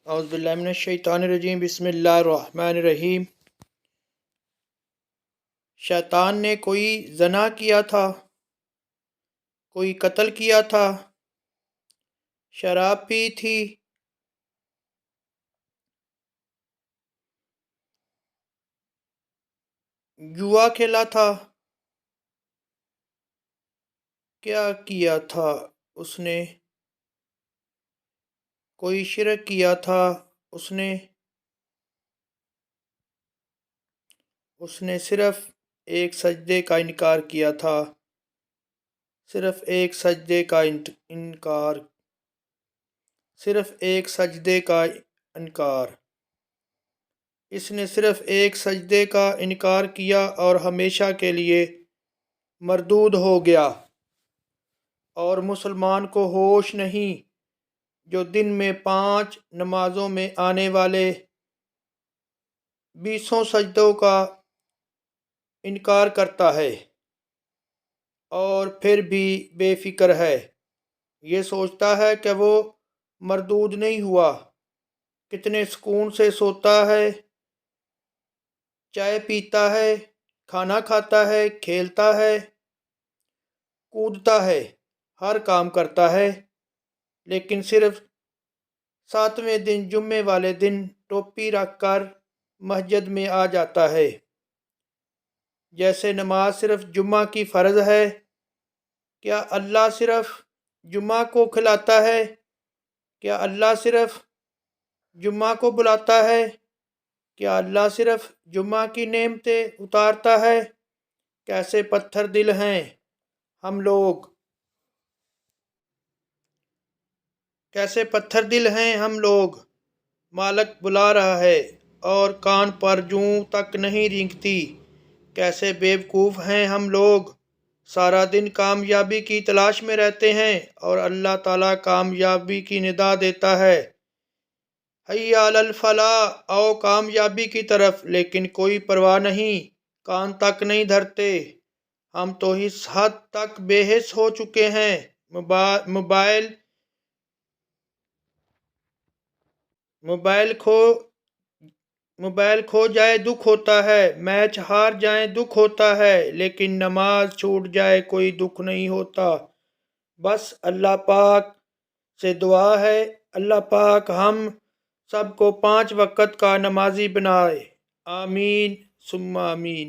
اعوذ باللہ من الشیطان الرجیم بسم اللہ الرحمن الرحیم۔ شیطان نے کوئی زنا کیا تھا، کوئی قتل کیا تھا، شراب پی تھی، جوا کھیلا تھا، کیا کیا تھا اس نے؟ کوئی شرک کیا تھا اس نے صرف ایک سجدے کا انکار کیا تھا، صرف ایک سجدے کا انکار، صرف ایک سجدے کا انکار۔ اس نے صرف ایک سجدے کا انکار کیا اور ہمیشہ کے لیے مردود ہو گیا، اور مسلمان کو ہوش نہیں جو دن میں 5 نمازوں میں آنے والے 20 سجدوں کا انکار کرتا ہے اور پھر بھی بے فکر ہے، یہ سوچتا ہے کہ وہ مردود نہیں ہوا، کتنے سکون سے سوتا ہے، چائے پیتا ہے، کھانا کھاتا ہے، کھیلتا ہے، کودتا ہے، ہر کام کرتا ہے، لیکن صرف 7ویں دن جمعے والے دن ٹوپی رکھ کر مسجد میں آ جاتا ہے، جیسے نماز صرف جمعہ کی فرض ہے۔ کیا اللہ صرف جمعہ کو کھلاتا ہے؟ کیا اللہ صرف جمعہ کو بلاتا ہے؟ کیا اللہ صرف جمعہ کی نعمتیں اتارتا ہے؟ کیسے پتھر دل ہیں ہم لوگ، کیسے پتھر دل ہیں ہم لوگ، مالک بلا رہا ہے اور کان پر جوں تک نہیں رینگتی، کیسے بیوقوف ہیں ہم لوگ، سارا دن کامیابی کی تلاش میں رہتے ہیں اور اللہ تعالیٰ کامیابی کی ندا دیتا ہے، حی علی الفلاح، آؤ کامیابی کی طرف، لیکن کوئی پرواہ نہیں، کان تک نہیں دھرتے۔ ہم تو اس حد تک بے حس ہو چکے ہیں، موبائل کھو جائے دکھ ہوتا ہے، میچ ہار جائیں دکھ ہوتا ہے، لیکن نماز چھوٹ جائے کوئی دکھ نہیں ہوتا۔ بس اللہ پاک سے دعا ہے، اللہ پاک ہم سب کو 5 وقت کا نمازی بنائے، آمین ثم آمین۔